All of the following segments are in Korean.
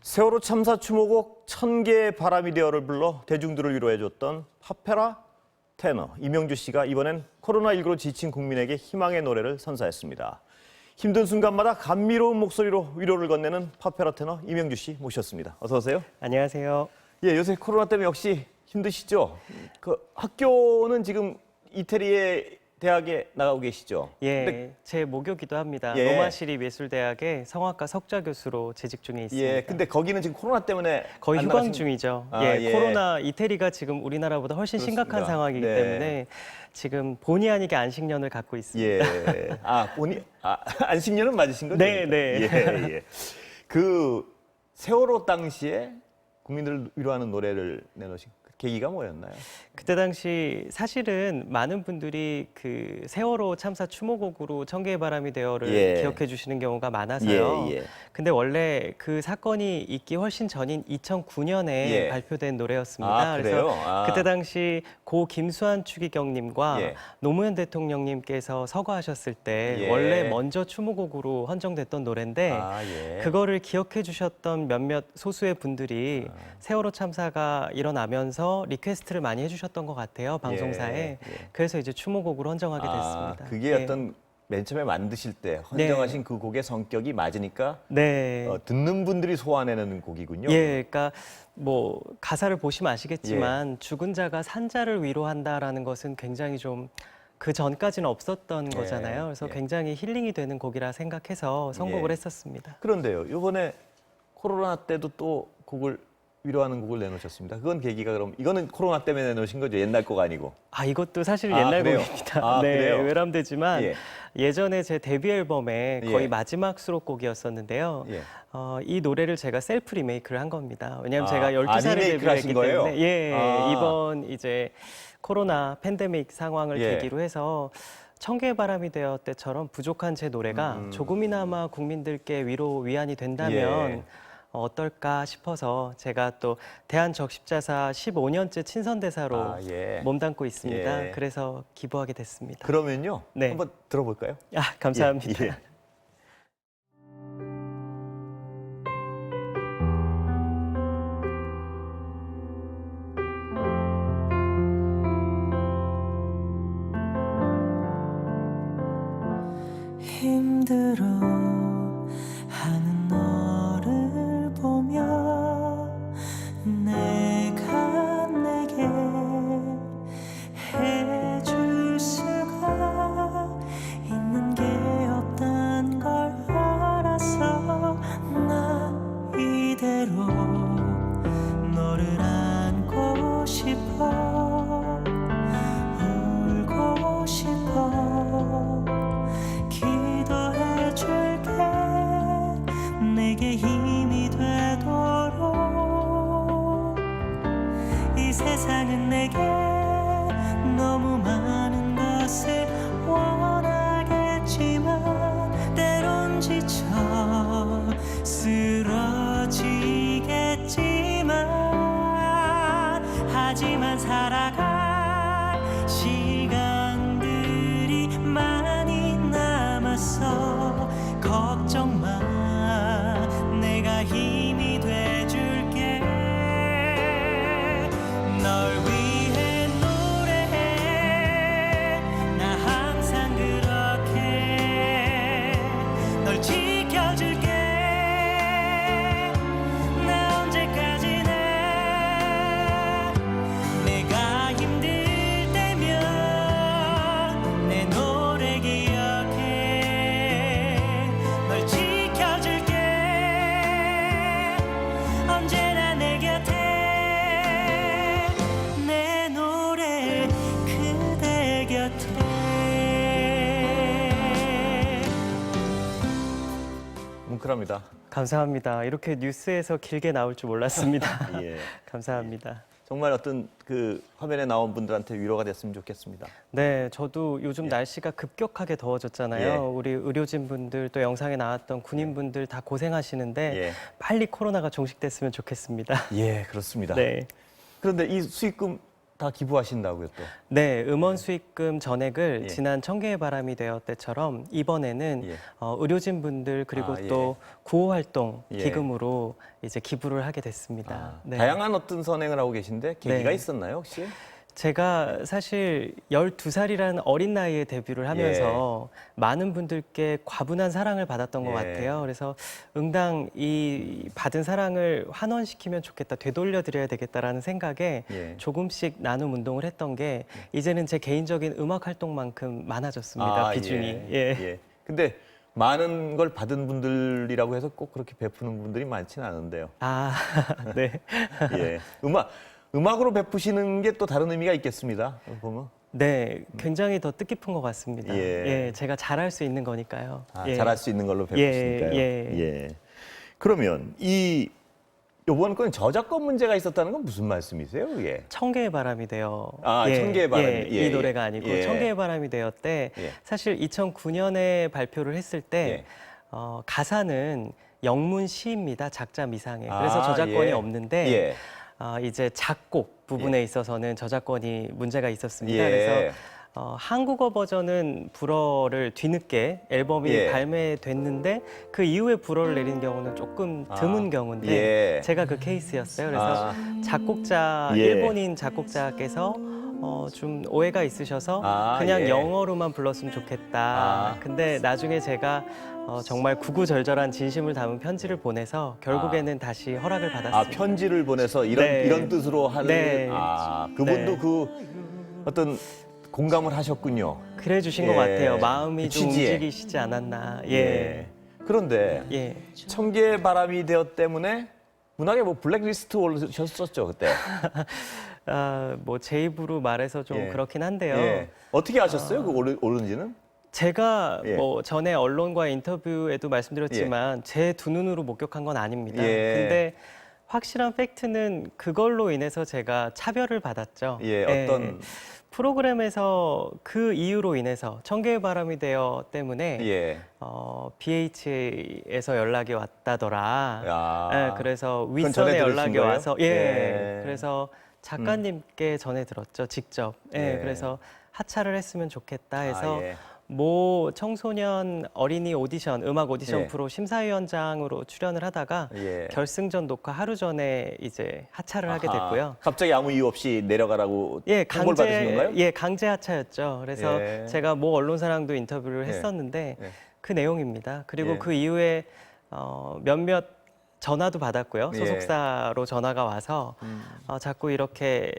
세월호 참사 추모곡 천개의 바람이 되어를 불러 대중들을 위로해줬던 파페라 테너 이명주 씨가 이번엔 코로나19로 지친 국민에게 희망의 노래를 선사했습니다. 힘든 순간마다 감미로운 목소리로 위로를 건네는 파페라 테너 이명주 씨 모셨습니다. 어서 오세요. 안녕하세요. 예, 요새 코로나 때문에 역시 힘드시죠? 학교는 지금 이태리의 대학에 나가고 계시죠? 예, 근데, 제 모교기도 합니다. 예. 로마시립예술대학의 성악과 석좌 교수로 재직 중에 있습니다. 예, 근데 거기는 지금 코로나 때문에 거의 안 휴강 나가신... 중이죠. 아, 예, 예. 코로나 이태리가 지금 우리나라보다 훨씬 그렇습니다. 심각한 상황이기 네. 때문에 지금 본의 아니게 안식년을 갖고 있습니다. 예. 안식년은 맞으신 거죠? 네, 네. 예. 그 세월호 당시에 국민들을 위로하는 노래를 내놓으신 그 계기가 뭐였나요? 그때 당시 사실은 많은 분들이 그 세월호 참사 추모곡으로 천개의 바람이 되어를 예. 기억해 주시는 경우가 많아서요. 예. 근데 원래 그 사건이 있기 훨씬 전인 2009년에 예. 발표된 노래였습니다. 아, 그래요? 그래서 그때 당시 고 김수환 추기경님과 예. 노무현 대통령님께서 서거하셨을 때 예. 원래 먼저 추모곡으로 헌정됐던 노래인데 예. 그거를 기억해 주셨던 몇몇 소수의 분들이 세월호 참사가 일어나면서 리퀘스트를 많이 해주셨던 것 같아요, 방송사에. 예. 그래서 이제 추모곡으로 헌정하게 됐습니다. 그게 예. 어떤 맨 처음에 만드실 때 헌정하신 네. 그 곡의 성격이 맞으니까 네. 듣는 분들이 소환해내는 곡이군요. 예, 그러니까 뭐 가사를 보시면 아시겠지만 죽은 자가 산 자를 위로한다라는 것은 굉장히 좀 그 전까지는 없었던 거잖아요. 그래서 굉장히 힐링이 되는 곡이라 생각해서 선곡을 했었습니다. 그런데요, 이번에 코로나 때도 또 곡을 위로하는 곡을 내놓으셨습니다. 그건 계기가 그럼 이거는 코로나 때문에 내놓으신 거죠? 옛날 곡 아니고? 이것도 사실 옛날 그래요? 곡입니다. 네, 그래요? 외람되지만 예. 예전에 제 데뷔 앨범의 거의 예. 마지막 수록곡이었었는데요. 예. 이 노래를 제가 셀프 리메이크를 한 겁니다. 왜냐하면 제가 리메이크를 12살에 데뷔를 하신 했기 거예요? 때문에 이번 이제 코로나 팬데믹 상황을 예. 계기로 해서 천개의 바람이 되어 때처럼 부족한 제 노래가 조금이나마 국민들께 위로 위안이 된다면 어떨까 싶어서 제가 또 대한적십자사 15년째 친선대사로 몸담고 있습니다. 그래서 기부하게 됐습니다. 그러면요, 네. 한번 들어볼까요? 감사합니다. 예. 힘들어 하는 너를 보며 내가 내게 해줄 수가 있는 게 없단 걸 알아서 나 이대로 너를 안고 싶어 울고 싶어 기도해 줄게 내게 힘이 되도록 이 세상은 내게 너무 많은 것을 원하겠지만 때론 지쳐 쓰러지겠지만 하지만 살아갈 시간들이 많이 남았어 걱정 마 내가 힘이 돼줄게 널 위해 노래해 나 항상 그렇게 널 지켜줄게 나 언제까지나 내가 힘들 때면 내 노래 기억해 널 지켜줄게 언제나 내 곁에 내 노래 그대 곁에 뭉클합니다. 감사합니다. 이렇게 뉴스에서 길게 나올 줄 몰랐습니다. 예. 감사합니다. 정말 어떤 그 화면에 나온 분들한테 위로가 됐으면 좋겠습니다. 네, 저도 요즘 날씨가 급격하게 더워졌잖아요. 우리 의료진분들 또 영상에 나왔던 군인분들 다 고생하시는데 빨리 코로나가 종식됐으면 좋겠습니다. 예, 그렇습니다. 네. 그런데 이 수익금 다 기부하신다고요 또. 네, 음원 수익금 전액을 예. 지난 청개의 바람이 되어 때처럼 이번에는 예. 의료진 분들 그리고 아, 예. 또 구호 활동 예. 기금으로 이제 기부를 하게 됐습니다. 네. 다양한 어떤 선행을 하고 계신데 계기가 네. 있었나요 혹시? 제가 사실 12살이라는 어린 나이에 데뷔를 하면서 많은 분들께 과분한 사랑을 받았던 것 예. 같아요. 그래서 응당 이 받은 사랑을 환원시키면 좋겠다, 되돌려드려야 되겠다라는 생각에 예. 조금씩 나눔 운동을 했던 게 이제는 제 개인적인 음악 활동만큼 많아졌습니다. 비중이. 예. 근데 많은 걸 받은 분들이라고 해서 꼭 그렇게 베푸는 분들이 많지는 않은데요. 아, 네. 예. 음악으로 베푸시는 게 또 다른 의미가 있겠습니다. 보면. 네, 굉장히 더 뜻깊은 것 같습니다. 예. 예, 제가 잘할 수 있는 거니까요. 예. 잘할 수 있는 걸로 베푸시니까요. 예. 그러면 이번 건 저작권 문제가 있었다는 건 무슨 말씀이세요? 예. 청개의 바람이 되어. 청개의 바람이. 이 노래가 아니고 예. 청개의 바람이 되어 때 예. 사실 2009년에 발표를 했을 때 예. 가사는 영문 시입니다. 작자 미상의. 그래서 저작권이 예. 없는데 예. 이제 작곡 부분에 있어서는 저작권이 문제가 있었습니다. 예. 그래서 한국어 버전은 불어를 뒤늦게 앨범이 예. 발매됐는데 그 이후에 불어를 내린 경우는 조금 드문 경우인데 예. 제가 그 케이스였어요. 그래서 작곡자 예. 일본인 작곡자께서 좀 오해가 있으셔서 그냥 예. 영어로만 불렀으면 좋겠다. 근데 나중에 제가 정말 구구절절한 진심을 담은 편지를 보내서 결국에는 다시 허락을 받았습니다. 편지를 보내서 이런 뜻으로 하는. 네. 그분도 네. 그 어떤 공감을 하셨군요. 그래 주신 예. 것 같아요. 마음이 그 좀 취지에. 움직이시지 않았나. 예. 그런데 예. 청개의 바람이 되어 때문에 문학에 블랙리스트 올르셨었죠 그때. 뭐 제 입으로 말해서 좀 예. 그렇긴 한데요. 예. 어떻게 아셨어요? 그 오른지는? 제가 예. 뭐 전에 언론과의 인터뷰에도 말씀드렸지만 제 두 눈으로 목격한 건 아닙니다. 예. 근데 확실한 팩트는 그걸로 인해서 제가 차별을 받았죠. 예, 어떤 프로그램에서 그 이유로 인해서 청개의 바람이 되어 때문에 예. BH에서 연락이 왔다더라. 예, 그래서 그건 윗선에 전해 들으신 연락이 거예요? 와서 예. 그래서 작가님께 전해 들었죠, 직접. 예. 그래서 하차를 했으면 좋겠다 해서 예. 모 청소년 어린이 오디션, 음악 오디션 예. 프로 심사위원장으로 출연을 하다가 예. 결승전 녹화 하루 전에 이제 하차를 하게 됐고요. 갑자기 아무 이유 없이 내려가라고 통보를 받으신 건가요? 강제 하차였죠. 그래서 예. 제가 모 언론사랑도 인터뷰를 예. 했었는데 예. 그 내용입니다. 그리고 예. 그 이후에 몇몇 전화도 받았고요. 예. 소속사로 전화가 와서 자꾸 이렇게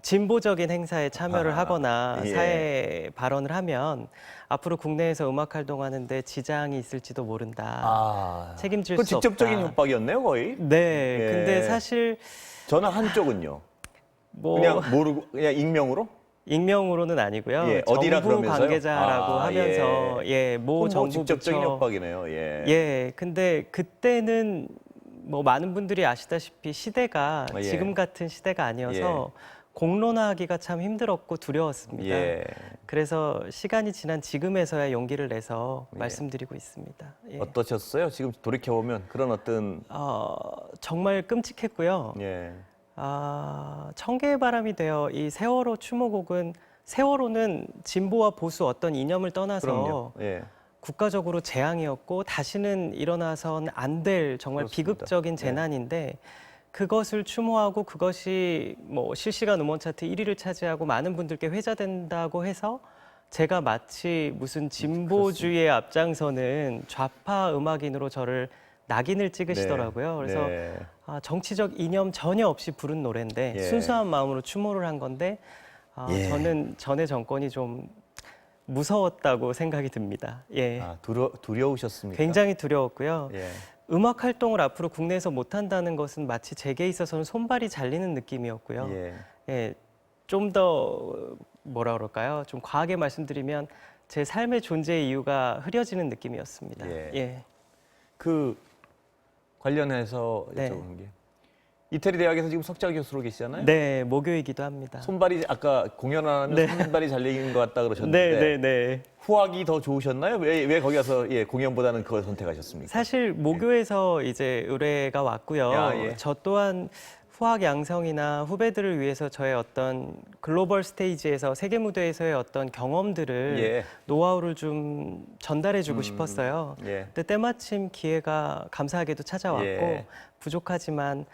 진보적인 행사에 참여를 하거나 예. 사회 발언을 하면 앞으로 국내에서 음악 활동하는데 지장이 있을지도 모른다. 책임질 그 수 없다. 직접적인 협박이었네요, 거의. 네, 예. 근데 사실 전화 한쪽은요. 뭐 그냥 모르고 그냥 익명으로? 익명으로는 아니고요. 예, 어디라 정부 그러면서요? 관계자라고 하면서 모 그건 정부 직접적인 부처 협박이네요. 예. 예, 근데 그때는 뭐 많은 분들이 아시다시피 시대가 예. 지금 같은 시대가 아니어서 공론화하기가 참 힘들었고 두려웠습니다. 예. 그래서 시간이 지난 지금에서야 용기를 내서 말씀드리고 있습니다. 예. 어떠셨어요? 지금 돌이켜 보면 그런 어떤 정말 끔찍했고요. 예. 청개의 바람이 되어 이 세월호 추모곡은 세월호는 진보와 보수 어떤 이념을 떠나서 그럼요. 예. 국가적으로 재앙이었고 다시는 일어나선 안 될 정말 그렇습니다. 비극적인 재난인데 그것을 추모하고 그것이 뭐 실시간 음원 차트 1위를 차지하고 많은 분들께 회자된다고 해서 제가 마치 무슨 진보주의에 앞장서는 좌파 음악인으로 저를 낙인을 찍으시더라고요. 그래서 네. 정치적 이념 전혀 없이 부른 노래인데 예. 순수한 마음으로 추모를 한 건데 저는 전의 정권이 좀 무서웠다고 생각이 듭니다. 예. 두려우셨습니까? 굉장히 두려웠고요. 예. 음악 활동을 앞으로 국내에서 못한다는 것은 마치 제게 있어서는 손발이 잘리는 느낌이었고요. 예. 좀 더 뭐라 그럴까요? 좀 과하게 말씀드리면 제 삶의 존재의 이유가 흐려지는 느낌이었습니다. 예. 그 관련해서 네. 여쭤보는 게 이태리 대학에서 지금 석좌 교수로 계시잖아요. 네, 모교이기도 합니다. 손발이 아까 공연하는 손발이 잘리는 것 같다 그러셨는데 네. 후학이 더 좋으셨나요? 왜 거기 가서 공연보다는 그걸 선택하셨습니까? 사실 모교에서 이제 의뢰가 왔고요. 예. 저 또한 후학 양성이나 후배들을 위해서 저의 어떤 글로벌 스테이지에서 세계 무대에서의 어떤 경험들을 예. 노하우를 좀 전달해주고 싶었어요. 예. 근데 때마침 기회가 감사하게도 찾아왔고 예. 부족하지만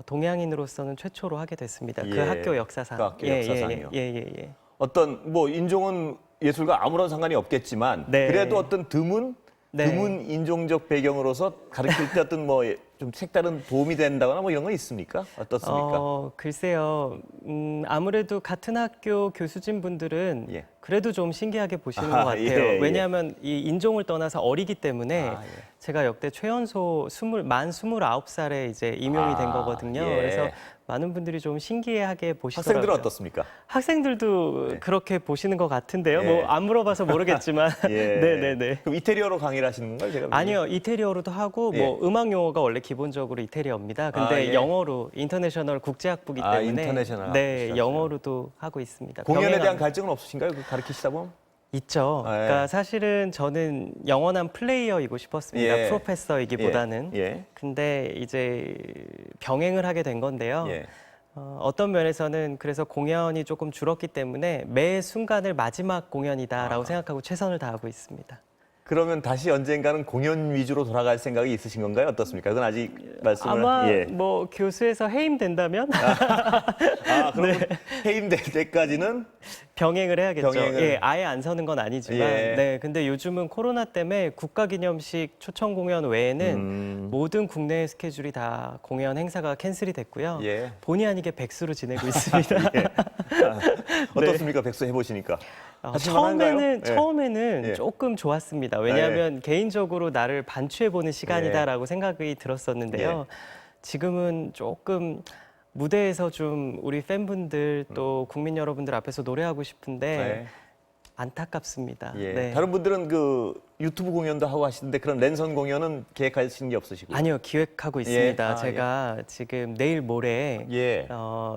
동양인으로서는 최초로 하게 됐습니다. 그 예. 학교 역사상. 그 학교 역사상이요. 예. 어떤 뭐 인종은 예술과 아무런 상관이 없겠지만 네. 그래도 어떤 드문 네. 인종적 배경으로서 가르칠 때 어떤 뭐 좀 색다른 도움이 된다거나 뭐 이런 건 있습니까? 어떻습니까? 글쎄요. 아무래도 같은 학교 교수진 분들은 예. 그래도 좀 신기하게 보시는 아, 것 같아요. 예, 예. 왜냐하면 이 인종을 떠나서 어리기 때문에 아, 예. 제가 역대 최연소 만 29살에 이제 임용이 된 아, 거거든요. 예. 그래서 많은 분들이 좀 신기해하게 보시더라고요. 학생들은 어떻습니까? 학생들도 네. 그렇게 보시는 것 같은데요. 예. 뭐 안 물어봐서 모르겠지만. 예. 네네네. 그럼 이태리어로 강의를 하시는 건가요? 제가 아니요, 이태리어로도 하고 예. 뭐 음악 용어가 원래 기본적으로 이태리어입니다. 근데 아, 예. 영어로 인터내셔널 국제학부기 아, 때문에 인터내셔널 네, 학부시죠. 영어로도 하고 있습니다. 공연에 대한 병행하는- 갈증은 없으신가요? 그 가르치시다 보면? 있죠. 예. 그러니까 사실은 저는 영원한 플레이어이고 싶었습니다. 예. 프로페서이기보다는. 예. 근데 이제 병행을 하게 된 건데요. 예. 어떤 면에서는 그래서 공연이 조금 줄었기 때문에 매 순간을 마지막 공연이다라고 생각하고 최선을 다하고 있습니다. 그러면 다시 언젠가는 공연 위주로 돌아갈 생각이 있으신 건가요? 어떻습니까? 그건 아직 말씀을 아마 예. 뭐 교수에서 해임된다면 그러면 해임될 때까지는 병행을 해야겠죠. 병행을. 예, 아예 안 서는 건 아니지만, 예. 네, 근데 요즘은 코로나 때문에 국가기념식 초청 공연 외에는 모든 국내 스케줄이 다 공연 행사가 캔슬이 됐고요. 예. 본의 아니게 백수로 지내고 있습니다. 어떻습니까? 백수 해보시니까 하실 처음에는 만한가요? 예. 처음에는 예. 조금 좋았습니다. 왜냐하면 개인적으로 나를 반추해 보는 시간이다라고 생각이 들었었는데요. 지금은 조금 무대에서 좀 우리 팬분들 또 국민 여러분들 앞에서 노래하고 싶은데 네. 안타깝습니다. 예. 네. 다른 분들은 그 유튜브 공연도 하고 하시는데 그런 랜선 공연은 계획하시는 게 없으시고요? 아니요, 기획하고 있습니다. 아, 제가 지금 내일 모레 예.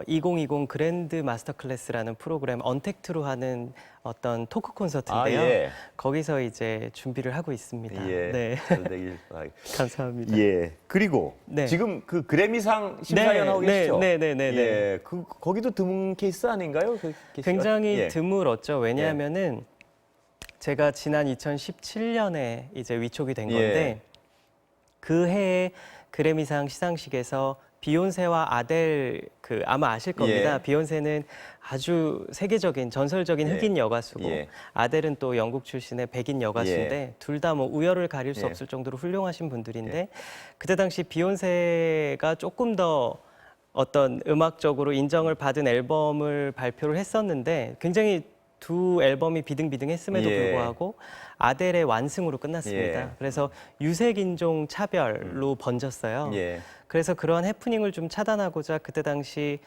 2020 그랜드 마스터 클래스라는 프로그램 언택트로 하는 어떤 토크 콘서트인데요. 아, 예. 거기서 이제 준비를 하고 있습니다. 예. 네. 잘 되길 바라겠습니다. 감사합니다. 예. 그리고 네. 지금 그 그래미상 심사위원 하고 계시죠? 네. 예. 거기도 드문 케이스 아닌가요? 그 케이스가? 굉장히 예. 드물었죠. 왜냐하면은 제가 지난 2017년에 이제 위촉이 된 건데 그 해에 그래미상 시상식에서 비욘세와 아델 아마 아실 겁니다. 예. 비욘세는 아주 세계적인 전설적인 흑인 여가수고 예. 아델은 또 영국 출신의 백인 여가수인데 둘 다 뭐 우열을 가릴 수 예. 없을 정도로 훌륭하신 분들인데 그때 당시 비욘세가 조금 더 어떤 음악적으로 인정을 받은 앨범을 발표를 했었는데 굉장히 두 앨범이 비등비등했음에도 예. 불구하고 아델의 완승으로 끝났습니다. 예. 그래서 유색인종 차별로 번졌어요. 예. 그래서 그러한 해프닝을 좀 차단하고자 그때 당시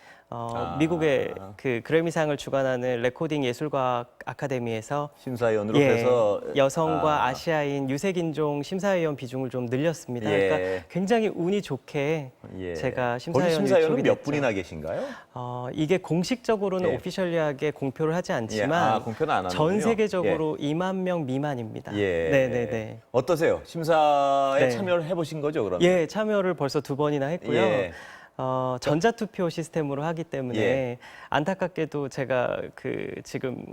미국의 그 그래미상을 주관하는 레코딩 예술과학 아카데미에서 심사위원으로 그래서 여성과 아시아인 유색인종 심사위원 비중을 좀 늘렸습니다. 예. 그러니까 굉장히 운이 좋게 예. 제가 거기 심사위원 심사위원은 위촉이 몇 됐죠. 분이나 계신가요? 이게 공식적으로는 예. 오피셜리하게 공표를 하지 않지만 공표는 안 전 하는군요. 세계적으로 2만 명 미만입니다. 예. 네네네. 어떠세요? 심사에 네. 참여를 해보신 거죠, 그러면? 예, 참여를 벌써 2번이나 했고요. 예. 전자투표 시스템으로 하기 때문에 예. 안타깝게도 제가 지금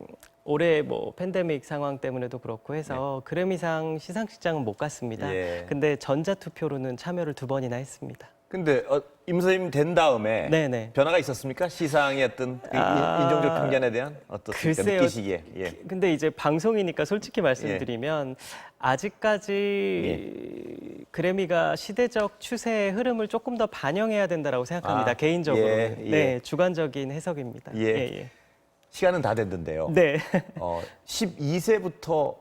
올해 뭐 팬데믹 상황 때문에도 그렇고 해서 그래미상 시상식장은 못 갔습니다. 예. 근데 전자투표로는 참여를 2번이나 했습니다. 근데 임선임 된 다음에 네네. 변화가 있었습니까? 시상의 어떤 그 인종적 편견에 대한 어떻습니까? 글쎄요. 느끼시기에. 예. 근데 이제 방송이니까 솔직히 말씀드리면 아직까지 그래미가 시대적 추세의 흐름을 조금 더 반영해야 된다라고 생각합니다. 개인적으로는. 예. 네, 주관적인 해석입니다. 예. 시간은 다 됐는데요. 네. 12세부터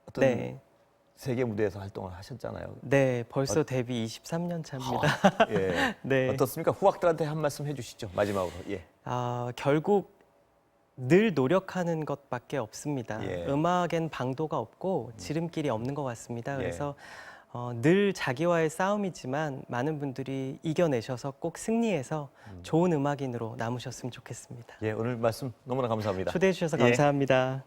어떤 네. 세계 무대에서 활동을 하셨잖아요. 네, 벌써 데뷔 23년 차입니다. 예. 네. 어떻습니까? 후학들한테 한 말씀 해주시죠. 마지막으로. 예. 결국 늘 노력하는 것밖에 없습니다. 예. 음악엔 방도가 없고 지름길이 없는 것 같습니다. 예. 그래서 늘 자기와의 싸움이지만 많은 분들이 이겨내셔서 꼭 승리해서 좋은 음악인으로 남으셨으면 좋겠습니다. 예, 오늘 말씀 너무나 감사합니다. 초대해 주셔서 예. 감사합니다.